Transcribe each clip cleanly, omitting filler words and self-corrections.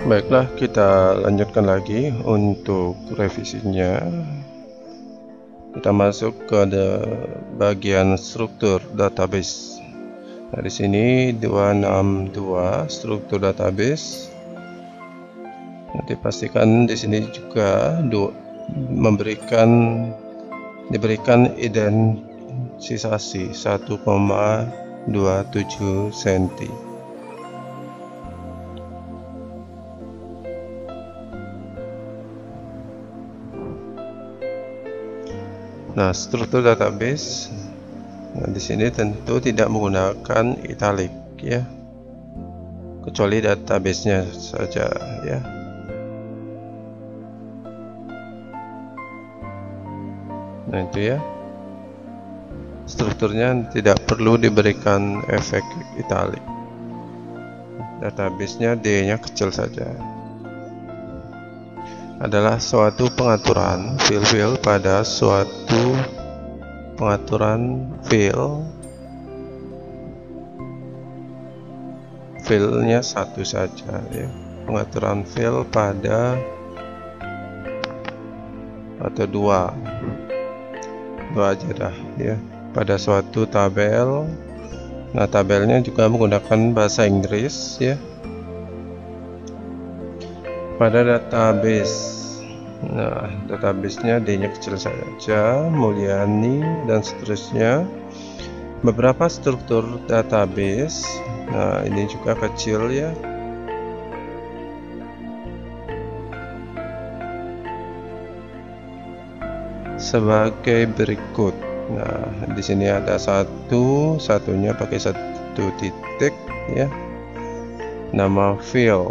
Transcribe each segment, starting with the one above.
Baiklah, kita lanjutkan lagi untuk revisinya. Kita masuk ke bagian struktur database. Nah, di sini 262 struktur database. Nanti pastikan di sini juga diberikan identifikasi 1,27 cm. Nah, struktur database, nah, di sini tentu tidak menggunakan italic ya, kecuali database-nya saja ya. Nah, itu ya, strukturnya tidak perlu diberikan efek italic, database-nya D-nya kecil saja. Adalah suatu pengaturan file pada suatu pengaturan filenya satu saja ya, pengaturan file pada atau dua aja dah ya, pada suatu tabel. Nah, tabelnya juga menggunakan bahasa Inggris ya. Pada database, nah, database-nya D-nya kecil saja, Mulyani dan seterusnya. Beberapa struktur database, nah ini juga kecil ya. Sebagai berikut. Nah, di sini ada satunya pakai satu titik ya. Nama file.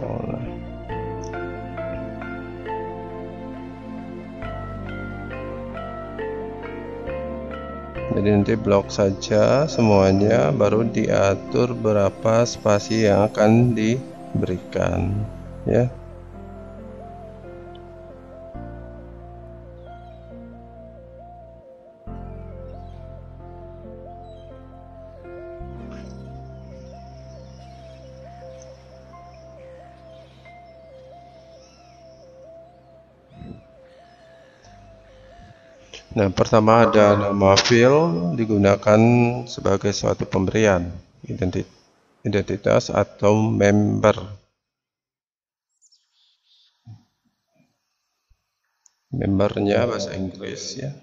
Jadi nanti blok saja semuanya, baru diatur berapa spasi yang akan diberikan ya. Nah, pertama ada nama file digunakan sebagai suatu pemberian identitas atau member. Membernya bahasa Inggris ya.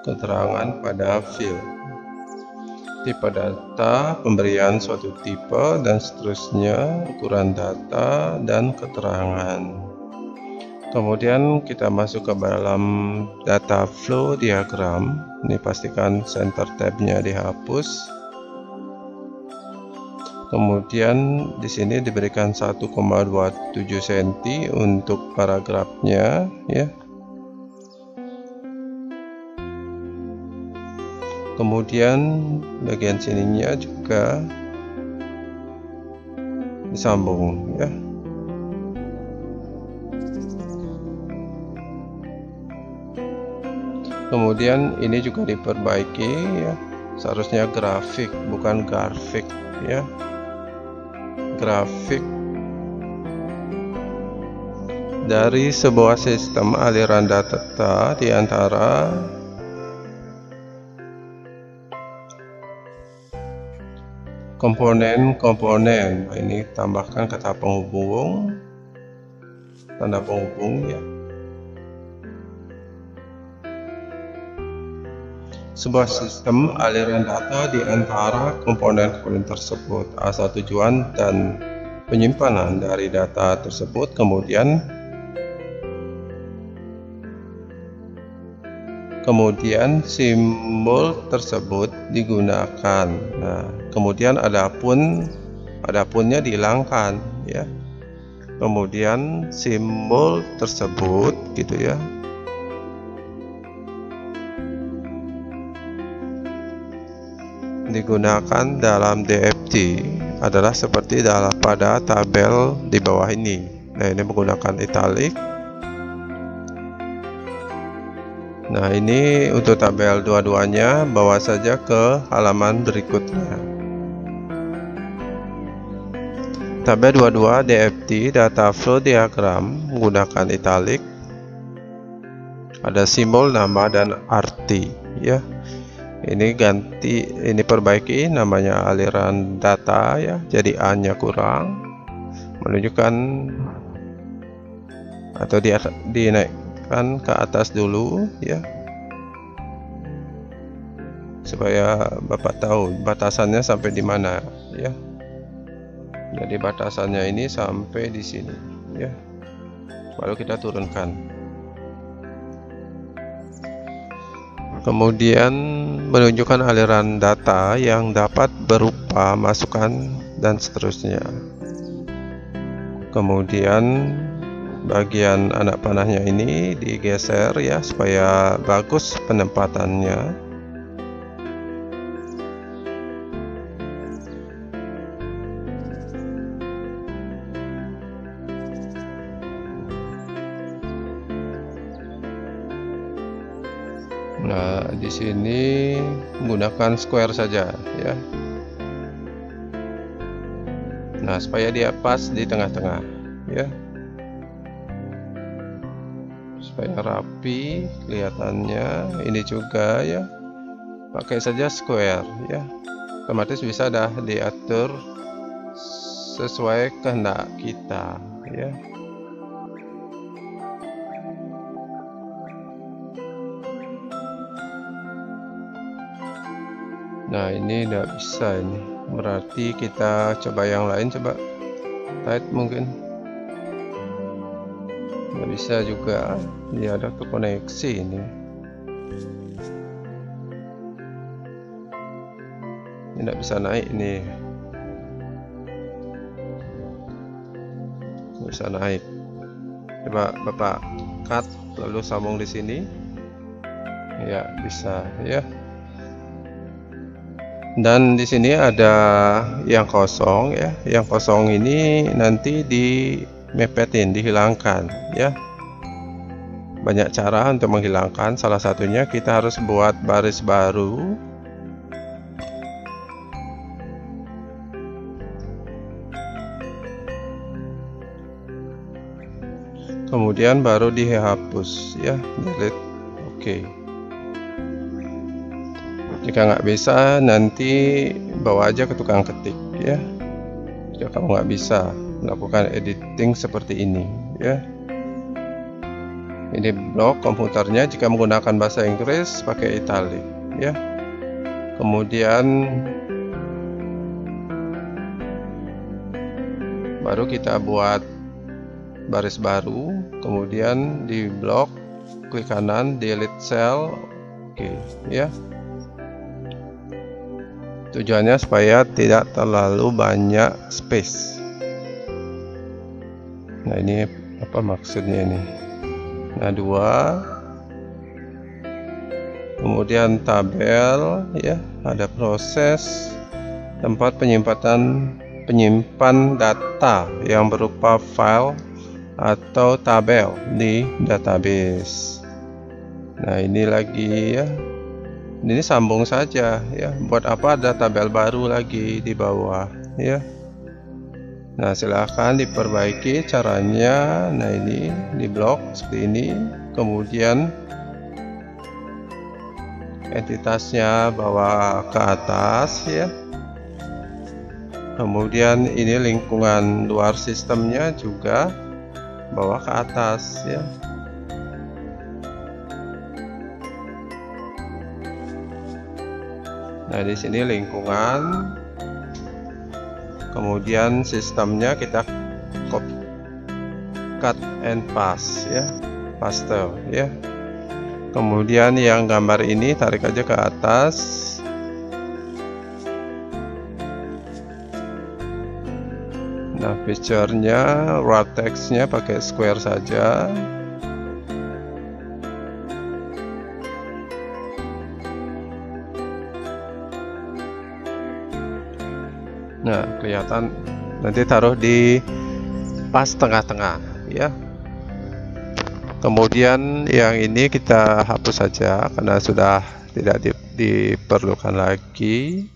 Keterangan pada file. Tipe data, pemberian suatu tipe dan seterusnya, ukuran data dan keterangan. Kemudian kita masuk ke dalam data flow diagram. Ini pastikan center tab-nya dihapus. Kemudian di sini diberikan 1,27 cm untuk paragrafnya ya. Kemudian bagian sininya juga disambung ya. Kemudian ini juga diperbaiki ya, seharusnya grafik bukan grafik ya, grafik. Dari sebuah sistem aliran data di antara komponen-komponen. Ini tambahkan kata penghubung, tanda penghubung ya. Sebuah sistem aliran data di antara komponen-komponen tersebut, asal tujuan dan penyimpanan dari data tersebut, kemudian simbol tersebut digunakan. Nah, kemudian adapunnya dihilangkan ya. Kemudian simbol tersebut gitu ya. Digunakan dalam DFT adalah seperti pada tabel di bawah ini. Nah, ini menggunakan italic. Nah, ini untuk tabel dua-duanya, bawa saja ke halaman berikutnya. tabel 22 DFT data flow diagram menggunakan italic, ada simbol nama dan arti ya. Ini ganti, ini perbaiki namanya aliran data ya, jadi A-nya kurang, menunjukkan atau dinaikkan ke atas dulu ya, supaya Bapak tahu batasannya sampai di mana ya. Jadi batasannya ini sampai di sini ya, baru kita turunkan. Kemudian menunjukkan aliran data yang dapat berupa masukan dan seterusnya. Kemudian bagian anak panahnya ini digeser ya, supaya bagus penempatannya. Nah, di sini menggunakan square saja ya. Nah, supaya dia pas di tengah-tengah ya, supaya rapi kelihatannya. Ini juga ya, pakai saja square ya, otomatis bisa dah diatur sesuai kehendak kita ya. Nah, ini tidak bisa, ini berarti kita coba yang lain, coba tight mungkin. Nggak bisa juga, ini ada terkoneksi ini. Ini tidak bisa naik ini, nggak bisa naik. Coba Bapak cut lalu sambung di sini ya, bisa ya. Dan di sini ada yang kosong ya. Yang kosong ini nanti dimepetin, dihilangkan ya. Banyak cara untuk menghilangkan. Salah satunya kita harus buat baris baru. Kemudian baru dihapus ya, delete. Oke. Jika nggak bisa, nanti bawa aja ke tukang ketik ya. Jika kamu nggak bisa melakukan editing seperti ini ya. Ini blok komputernya, jika menggunakan bahasa Inggris pakai italic ya. Kemudian baru kita buat baris baru, kemudian di blok klik kanan delete cell. Oke ya. Tujuannya supaya tidak terlalu banyak space. Nah, ini apa maksudnya ini? Nah, 2. Kemudian tabel ya, ada proses tempat penyimpan data yang berupa file atau tabel di database. Nah, ini lagi ya. Ini sambung saja ya. Buat apa ada tabel baru lagi di bawah ya. Nah, silahkan diperbaiki caranya. Nah, ini di blok seperti ini. Kemudian entitasnya bawa ke atas ya. Kemudian ini lingkungan luar sistemnya juga bawa ke atas ya. Nah, di sini lingkungan, kemudian sistemnya kita cut and paste ya, paste ya. Kemudian yang gambar ini tarik aja ke atas. Nah, picture-nya, raw text-nya pakai square saja. Nah, kelihatan, nanti taruh di pas tengah-tengah ya. Kemudian yang ini kita hapus saja karena sudah tidak diperlukan lagi.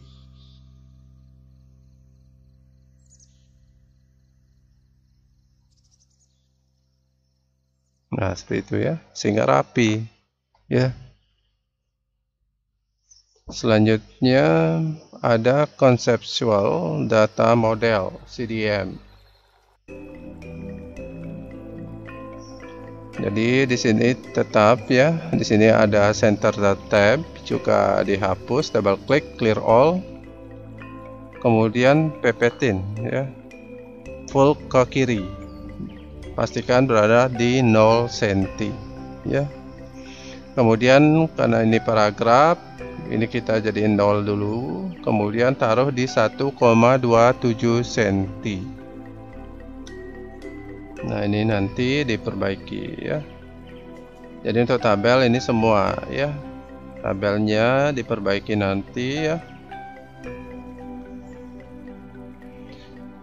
Nah, seperti itu ya, sehingga rapi ya. Selanjutnya ada conceptual data model CDM. Jadi di sini tetap ya, di sini ada center tab juga dihapus, double klik clear all. Kemudian pepetin ya. Full ke kiri. Pastikan berada di 0 cm ya. Kemudian karena ini paragraf, ini kita jadiin 0 dulu, kemudian taruh di 1,27 cm. Nah, ini nanti diperbaiki ya. Jadi untuk tabel ini semua ya, tabelnya diperbaiki nanti ya.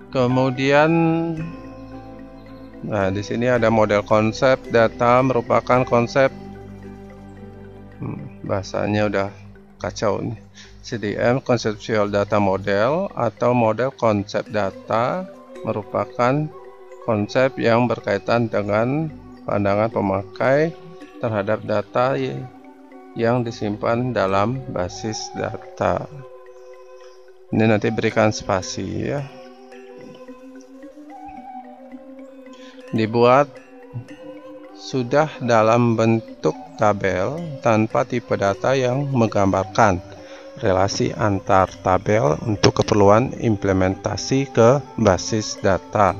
Kemudian nah, di sini ada model konsep data merupakan konsep, bahasanya udah kacau nih. CDM conceptual data model atau model konsep data merupakan konsep yang berkaitan dengan pandangan pemakai terhadap data yang disimpan dalam basis data. Ini nanti berikan spasi ya. Dibuat sudah dalam bentuk tabel tanpa tipe data yang menggambarkan relasi antar tabel untuk keperluan implementasi ke basis data.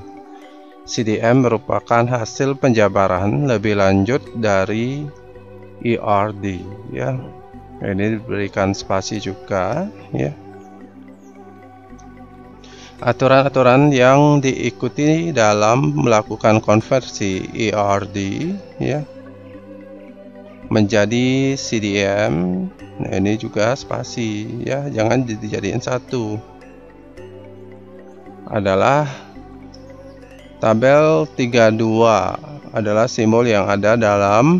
CDM merupakan hasil penjabaran lebih lanjut dari ERD ya. Ini diberikan spasi juga ya. Aturan-aturan yang diikuti dalam melakukan konversi ERD ya menjadi CDM. Nah, ini juga spasi ya, jangan dijadiin satu. Adalah tabel 32 adalah simbol yang ada dalam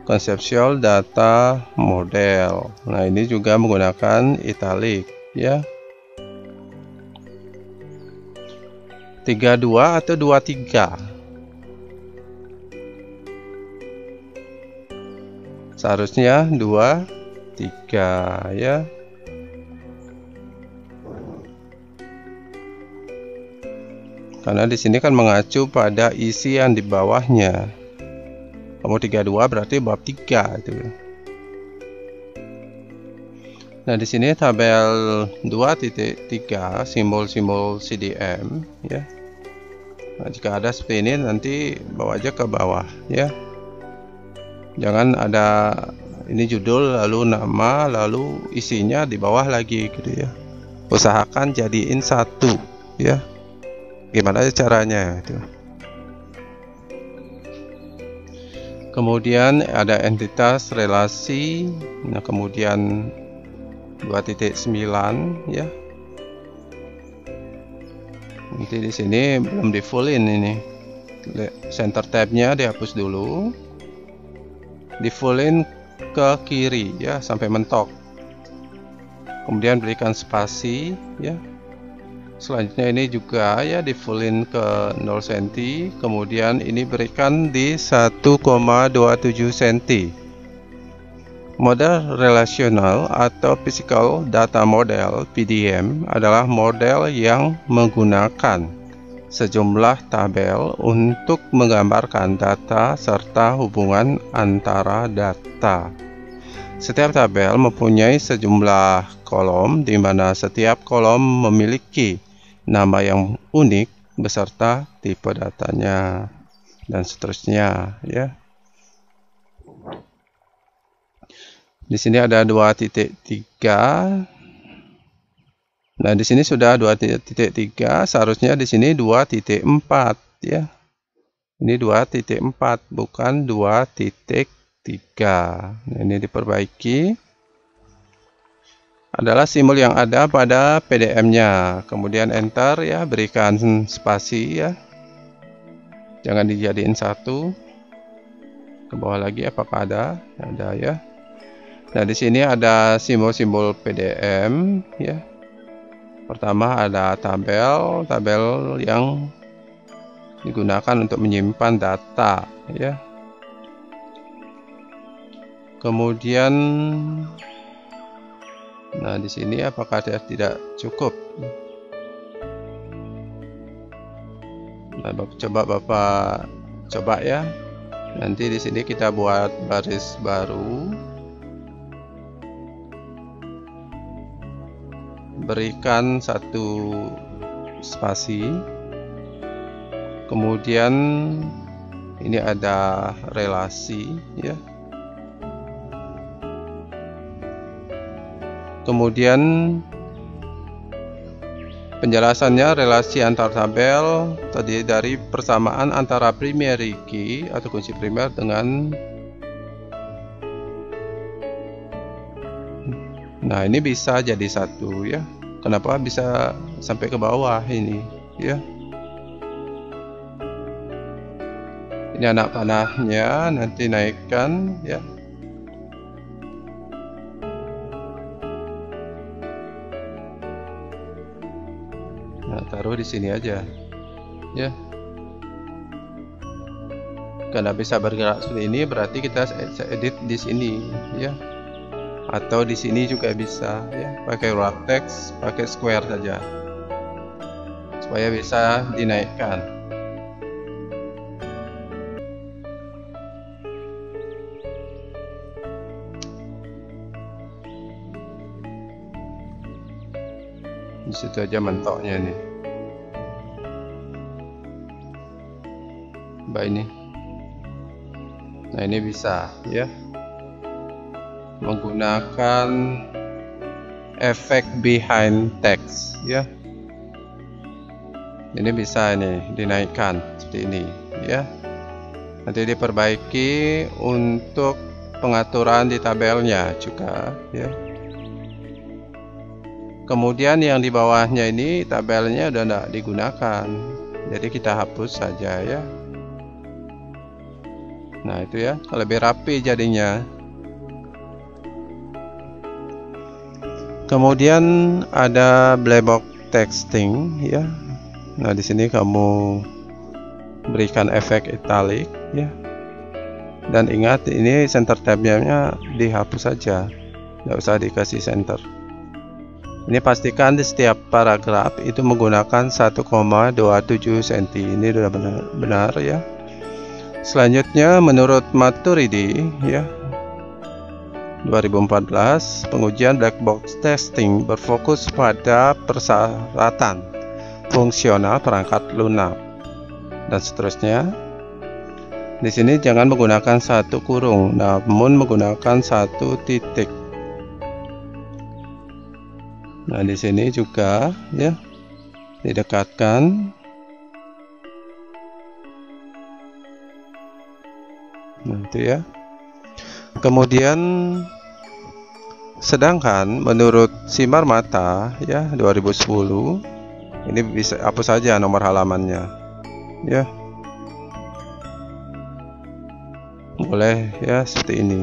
conceptual data model. Nah, ini juga menggunakan italic ya. 32 atau 23? Seharusnya 23 ya. Karena di sini kan mengacu pada isi yang di bawahnya. Kamu 32 berarti bab 3 itu. Nah, di sini tabel 2.3 simbol-simbol CDM ya. Nah, jika ada seperti ini nanti bawa aja ke bawah ya. Jangan ada ini judul lalu nama lalu isinya di bawah lagi gitu ya. Usahakan jadiin satu ya. Gimana caranya itu. Kemudian ada entitas relasi. Nah, kemudian 2.9 ya. Nanti di sini belum di fullin ini. Center tabnya dihapus dulu. Di fullin ke kiri ya sampai mentok. Kemudian berikan spasi ya. Selanjutnya ini juga ya di fullin ke 0 cm. Kemudian ini berikan di 1,27 cm. Model relasional atau physical data model (PDM) adalah model yang menggunakan sejumlah tabel untuk menggambarkan data serta hubungan antara data. Setiap tabel mempunyai sejumlah kolom di mana setiap kolom memiliki nama yang unik beserta tipe datanya dan seterusnya ya. Di sini ada 2.3. Nah, di sini sudah 2.3, seharusnya di sini 2.4 ya. Ini 2.4 bukan 2.3. Nah, ini diperbaiki. Adalah simbol yang ada pada PDM-nya. Kemudian enter ya, berikan spasi ya. Jangan dijadiin satu. Ke bawah lagi apakah ada? Ada ya. Nah, di sini ada simbol-simbol PDM ya. Pertama ada tabel yang digunakan untuk menyimpan data, ya. Kemudian, nah di sini apakah tidak cukup? Nah, Bapak coba ya. Nanti di sini kita buat baris baru. Berikan satu spasi. Kemudian ini ada relasi, ya. Kemudian penjelasannya relasi antar tabel terdiri dari persamaan antara primary key atau kunci primer dengan, nah ini bisa jadi satu, ya. Kenapa bisa sampai ke bawah ini, ya. Ini anak panahnya, nanti naikkan, ya. Nah, taruh di sini aja, ya. Karena bisa bergerak seperti ini, berarti kita edit di sini, ya. Atau di sini juga bisa, ya. Pakai wrap text, pakai square saja, supaya bisa dinaikkan. Di situ aja mentoknya nih. Baik ini. Nah, ini bisa, ya. Menggunakan efek behind text, ya. Ini bisa ini dinaikkan seperti ini, ya. Nanti diperbaiki untuk pengaturan di tabelnya juga, ya. Kemudian yang di bawahnya ini tabelnya udah tidak digunakan, jadi kita hapus saja, ya. Nah itu ya, lebih rapi jadinya. Kemudian ada black box texting, ya. Nah di sini kamu berikan efek italic, ya. Dan ingat ini center tabnya dihapus saja, nggak usah dikasih center. Ini pastikan di setiap paragraf itu menggunakan 1,27 cm. Ini sudah benar, ya. Selanjutnya menurut Maturidi, ya, 2014, pengujian black box testing berfokus pada persyaratan fungsional perangkat lunak dan seterusnya. Di sini jangan menggunakan satu kurung, namun menggunakan satu titik. Nah, di sini juga, ya, didekatkan. Nah, itu ya. Kemudian sedangkan menurut Simar Mata, ya, 2010, ini bisa hapus saja nomor halamannya, ya. Boleh, ya, seperti ini.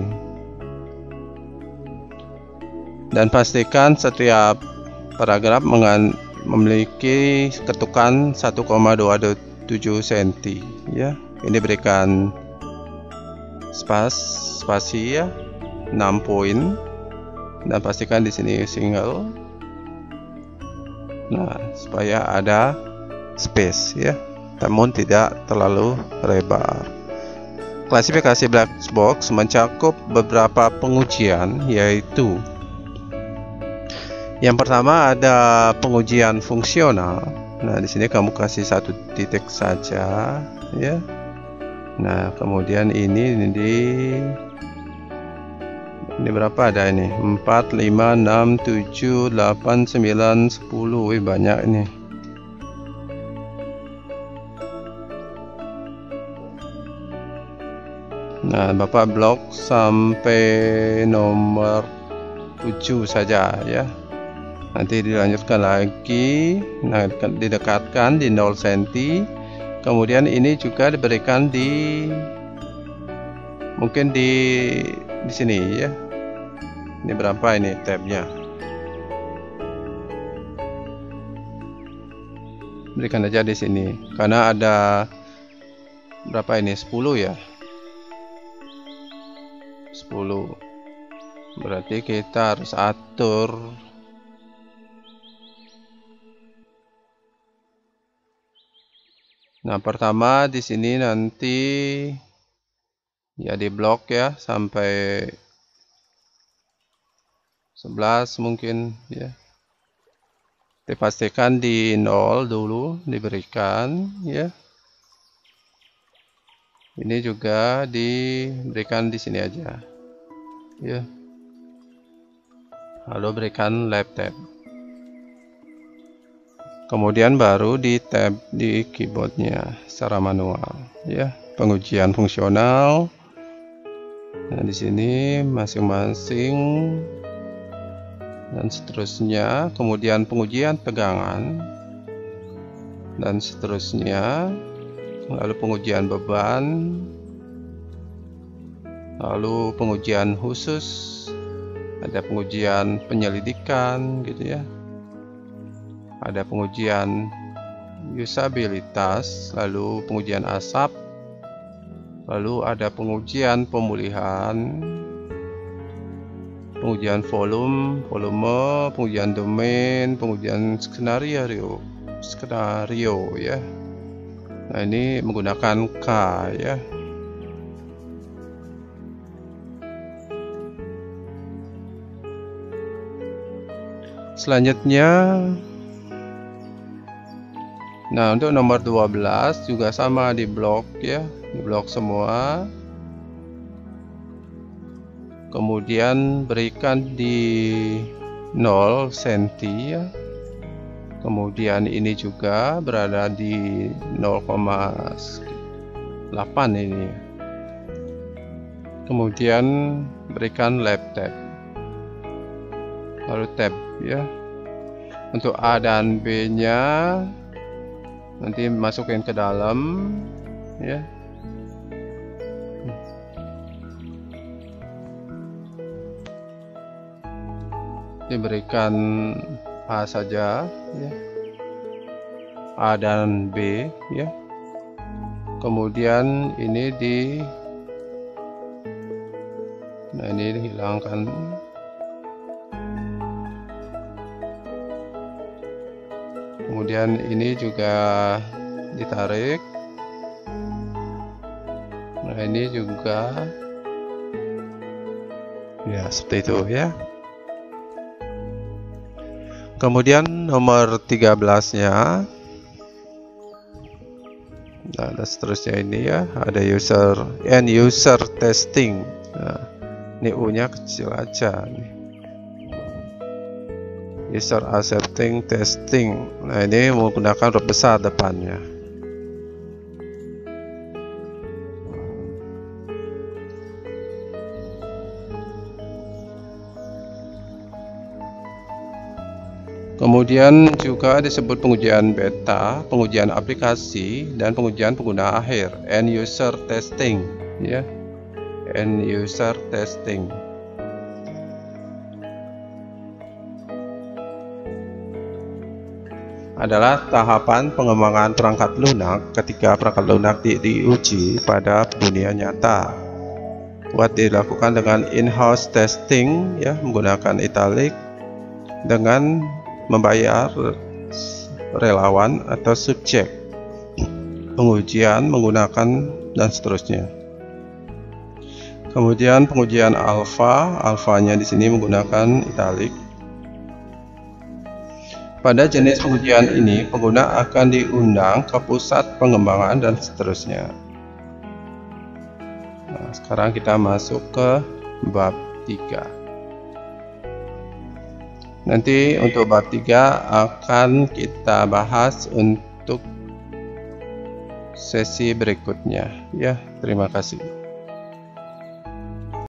Dan pastikan setiap paragraf memiliki ketukan 1,27 cm, ya. Ini berikan spasi, ya, 6 poin, dan pastikan di sini single. Nah, supaya ada space, ya, namun tidak terlalu lebar. Klasifikasi black box mencakup beberapa pengujian, yaitu yang pertama ada pengujian fungsional. Nah, di sini kamu kasih satu titik saja, ya. Nah, kemudian ini berapa ada ini? 4, 5, 6, 7, 8, 9, 10. Wih, banyak ini. Nah, Bapak blok sampai nomor 7 saja, ya. Nanti dilanjutkan lagi. Nah, didekatkan di 0 cm. Kemudian ini juga diberikan mungkin di sini, ya. Ini berapa ini tabnya? Berikan aja di sini, karena ada berapa ini? 10 ya? 10. Berarti kita harus atur pertama di sini nanti ya di blok ya sampai 11 mungkin ya. Dipastikan di 0 dulu diberikan ya. Ini juga diberikan di sini aja ya. Lalu berikan left tab. Kemudian baru di tab di keyboardnya secara manual ya. Pengujian fungsional. Nah, di sini masing-masing dan seterusnya. Kemudian pengujian tegangan dan seterusnya. Lalu pengujian beban. Lalu pengujian khusus. Ada pengujian penyelidikan gitu ya. Ada pengujian usabilitas, lalu pengujian asap, lalu ada pengujian pemulihan, pengujian volume, pengujian domain, pengujian skenario ya. Nah, ini menggunakan K ya. Selanjutnya, nah untuk nomor 12 juga sama di blok ya, di blok semua. Kemudian berikan di 0 cm ya. Kemudian ini juga berada di 0,8 ini. Kemudian berikan left tab. Lalu tab ya. Untuk A dan B nya nanti masukin ke dalam ya. Diberikan A saja ya. A dan B ya. Kemudian ini ini dihilangkan. Kemudian ini juga ditarik. Nah, ini juga ya seperti itu ya. Kemudian nomor 13-nya. Nah, dan seterusnya ini ya, ada end user testing. Nah, ini U-nya kecil aja nih. User accepting testing. Nah, ini menggunakan huruf besar depannya. Kemudian juga disebut pengujian beta, pengujian aplikasi, dan pengujian pengguna akhir, end user testing ya. End user testing. Adalah tahapan pengembangan perangkat lunak ketika perangkat lunak diuji pada dunia nyata. Buat dilakukan dengan in-house testing ya, menggunakan italic, dengan membayar relawan atau subjek, pengujian menggunakan dan seterusnya. Kemudian pengujian alfanya di sini menggunakan italic. Pada jenis pengujian ini, pengguna akan diundang ke pusat pengembangan dan seterusnya. Nah, sekarang kita masuk ke bab 3. Nanti untuk bab 3 akan kita bahas untuk sesi berikutnya. Ya, terima kasih.